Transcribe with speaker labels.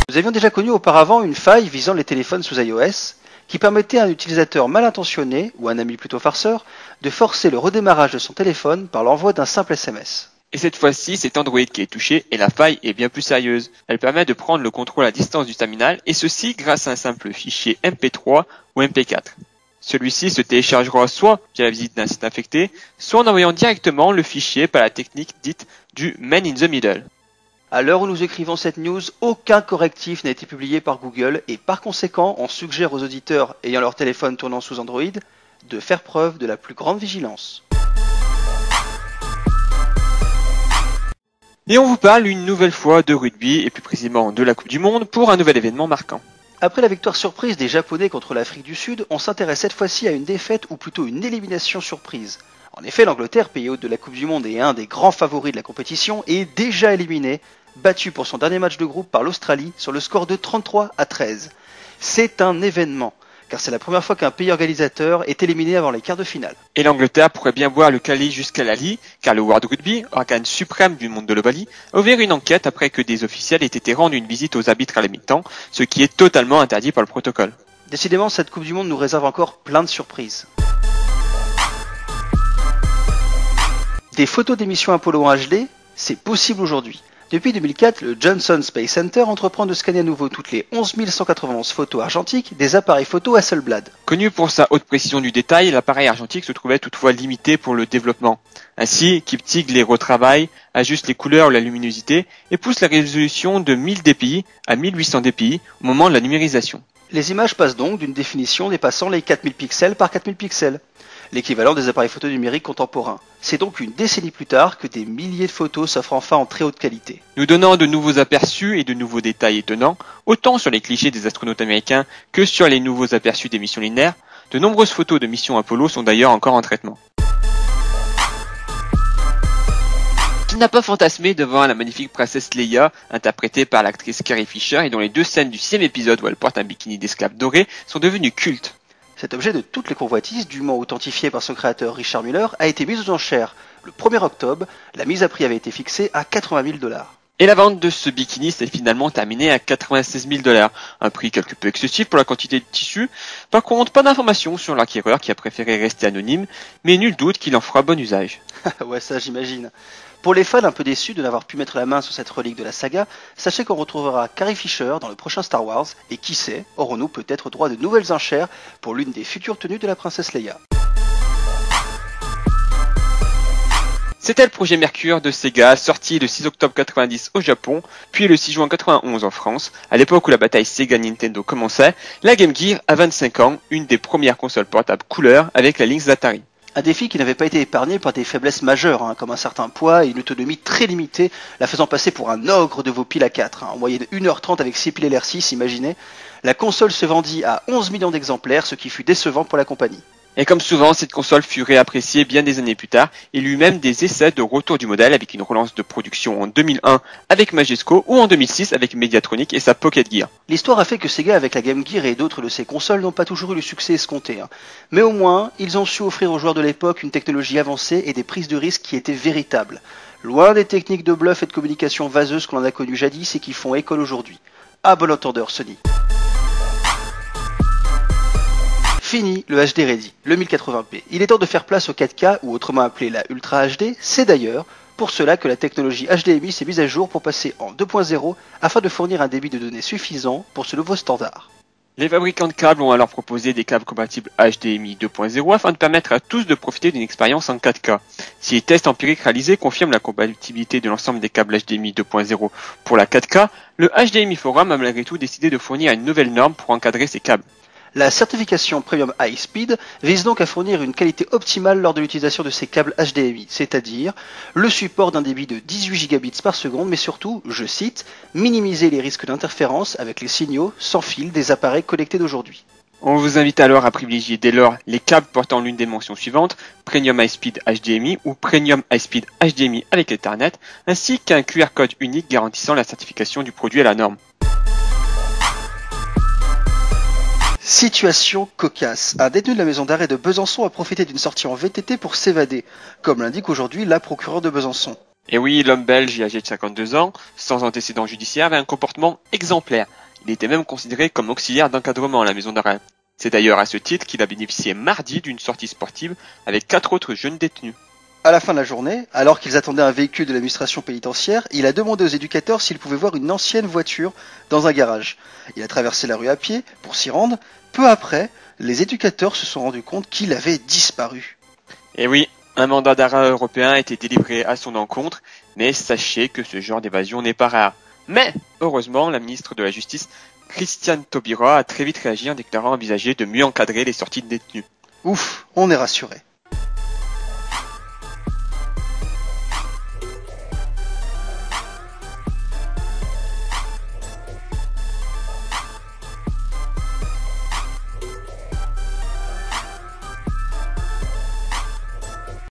Speaker 1: Nous avions déjà connu auparavant une faille visant les téléphones sous iOS qui permettait à un utilisateur mal intentionné, ou un ami plutôt farceur, de forcer le redémarrage de son téléphone par l'envoi d'un simple SMS.
Speaker 2: Et cette fois-ci, c'est Android qui est touché et la faille est bien plus sérieuse. Elle permet de prendre le contrôle à distance du terminal et ceci grâce à un simple fichier MP3 ou MP4. Celui-ci se téléchargera soit via la visite d'un site infecté, soit en envoyant directement le fichier par la technique dite du Man in the Middle.
Speaker 1: À l'heure où nous écrivons cette news, aucun correctif n'a été publié par Google et par conséquent, on suggère aux auditeurs ayant leur téléphone tournant sous Android de faire preuve de la plus grande vigilance.
Speaker 2: Et on vous parle une nouvelle fois de rugby et plus précisément de la Coupe du Monde pour un nouvel événement marquant.
Speaker 1: Après la victoire surprise des Japonais contre l'Afrique du Sud, on s'intéresse cette fois-ci à une défaite ou plutôt une élimination surprise. En effet, l'Angleterre, pays hôte de la Coupe du Monde et un des grands favoris de la compétition, est déjà éliminé, battu pour son dernier match de groupe par l'Australie sur le score de 33-13. C'est un événement, car c'est la première fois qu'un pays organisateur est éliminé avant les quarts de finale.
Speaker 2: Et l'Angleterre pourrait bien voir le Cali jusqu'à l'Ali, car le World Rugby, organe suprême du monde de l'Ovalie, a ouvert une enquête après que des officiels aient été rendus une visite aux arbitres à la mi-temps, ce qui est totalement interdit par le protocole.
Speaker 1: Décidément, cette Coupe du Monde nous réserve encore plein de surprises. Des photos d'émissions Apollo en HD, c'est possible aujourd'hui. Depuis 2004, le Johnson Space Center entreprend de scanner à nouveau toutes les 11 191 photos argentiques des appareils photo Hasselblad.
Speaker 2: Connu pour sa haute précision du détail, l'appareil argentique se trouvait toutefois limité pour le développement. Ainsi, Kiptig les retravaille, ajuste les couleurs ou la luminosité et pousse la résolution de 1000 dpi à 1800 dpi au moment de la numérisation.
Speaker 1: Les images passent donc d'une définition dépassant les 4000 pixels par 4000 pixels, l'équivalent des appareils photo numériques contemporains. C'est donc une décennie plus tard que des milliers de photos s'offrent enfin en très haute qualité.
Speaker 2: Nous donnant de nouveaux aperçus et de nouveaux détails étonnants, autant sur les clichés des astronautes américains que sur les nouveaux aperçus des missions lunaires, de nombreuses photos de missions Apollo sont d'ailleurs encore en traitement. Qui n'a pas fantasmé devant la magnifique princesse Leia, interprétée par l'actrice Carrie Fisher et dont les deux scènes du 6e épisode où elle porte un bikini d'esclave doré sont devenues cultes.
Speaker 1: Cet objet de toutes les convoitises, dûment authentifié par son créateur Richard Miller, a été mis aux enchères. Le 1er octobre, la mise à prix avait été fixée à 80 000 $.
Speaker 2: Et la vente de ce bikini s'est finalement terminée à 96 000 $, un prix quelque peu excessif pour la quantité de tissu. Par contre, pas d'informations sur l'acquéreur qui a préféré rester anonyme, mais nul doute qu'il en fera bon usage.
Speaker 1: Ouais, ça j'imagine. Pour les fans un peu déçus de n'avoir pu mettre la main sur cette relique de la saga, sachez qu'on retrouvera Carrie Fisher dans le prochain Star Wars, et qui sait, aurons-nous peut-être droit de nouvelles enchères pour l'une des futures tenues de la princesse Leia.
Speaker 2: C'était le projet Mercure de Sega, sorti le 6 octobre 90 au Japon, puis le 6 juin 91 en France. À l'époque où la bataille Sega-Nintendo commençait, la Game Gear a 25 ans, une des premières consoles portables couleur avec la Lynx d'Atari.
Speaker 1: Un défi qui n'avait pas été épargné par des faiblesses majeures, comme un certain poids et une autonomie très limitée, la faisant passer pour un ogre de vos piles à 4. En moyenne 1h30 avec 6 piles LR6, imaginez. La console se vendit à 11 millions d'exemplaires, ce qui fut décevant pour la compagnie.
Speaker 2: Et comme souvent, cette console fut réappréciée bien des années plus tard et il y eut même des essais de retour du modèle avec une relance de production en 2001 avec Majesco ou en 2006 avec Mediatronic et sa Pocket Gear.
Speaker 1: L'histoire a fait que Sega avec la Game Gear et d'autres de ses consoles n'ont pas toujours eu le succès escompté. Mais au moins, ils ont su offrir aux joueurs de l'époque une technologie avancée et des prises de risques qui étaient véritables. Loin des techniques de bluff et de communication vaseuse que l'on a connues jadis et qui font école aujourd'hui. À bon entendeur, Sony. Fini le HD Ready, le 1080p. Il est temps de faire place au 4K, ou autrement appelé la Ultra HD. C'est d'ailleurs pour cela que la technologie HDMI s'est mise à jour pour passer en 2.0 afin de fournir un débit de données suffisant pour ce nouveau standard.
Speaker 2: Les fabricants de câbles ont alors proposé des câbles compatibles HDMI 2.0 afin de permettre à tous de profiter d'une expérience en 4K. Si les tests empiriques réalisés confirment la compatibilité de l'ensemble des câbles HDMI 2.0 pour la 4K, le HDMI Forum a malgré tout décidé de fournir une nouvelle norme pour encadrer ces câbles.
Speaker 1: La certification Premium High Speed vise donc à fournir une qualité optimale lors de l'utilisation de ces câbles HDMI, c'est-à-dire le support d'un débit de 18 gigabits par seconde, mais surtout, je cite, minimiser les risques d'interférence avec les signaux sans fil des appareils connectés d'aujourd'hui.
Speaker 2: On vous invite alors à privilégier dès lors les câbles portant l'une des mentions suivantes, Premium High Speed HDMI ou Premium High Speed HDMI avec Ethernet, ainsi qu'un QR code unique garantissant la certification du produit à la norme.
Speaker 1: Situation cocasse. Un détenu de la maison d'arrêt de Besançon a profité d'une sortie en VTT pour s'évader, comme l'indique aujourd'hui la procureure de Besançon.
Speaker 2: Et oui, l'homme belge âgé de 52 ans, sans antécédent judiciaire, avait un comportement exemplaire. Il était même considéré comme auxiliaire d'encadrement à la maison d'arrêt. C'est d'ailleurs à ce titre qu'il a bénéficié mardi d'une sortie sportive avec 4 autres jeunes détenus.
Speaker 1: À la fin de la journée, alors qu'ils attendaient un véhicule de l'administration pénitentiaire, il a demandé aux éducateurs s'ils pouvaient voir une ancienne voiture dans un garage. Il a traversé la rue à pied pour s'y rendre. Peu après, les éducateurs se sont rendus compte qu'il avait disparu.
Speaker 2: Et oui, un mandat d'arrêt européen a été délivré à son encontre, mais sachez que ce genre d'évasion n'est pas rare. Mais, heureusement, la ministre de la Justice, Christiane Taubira, a très vite réagi en déclarant envisager de mieux encadrer les sorties de détenus.
Speaker 1: Ouf, on est rassuré.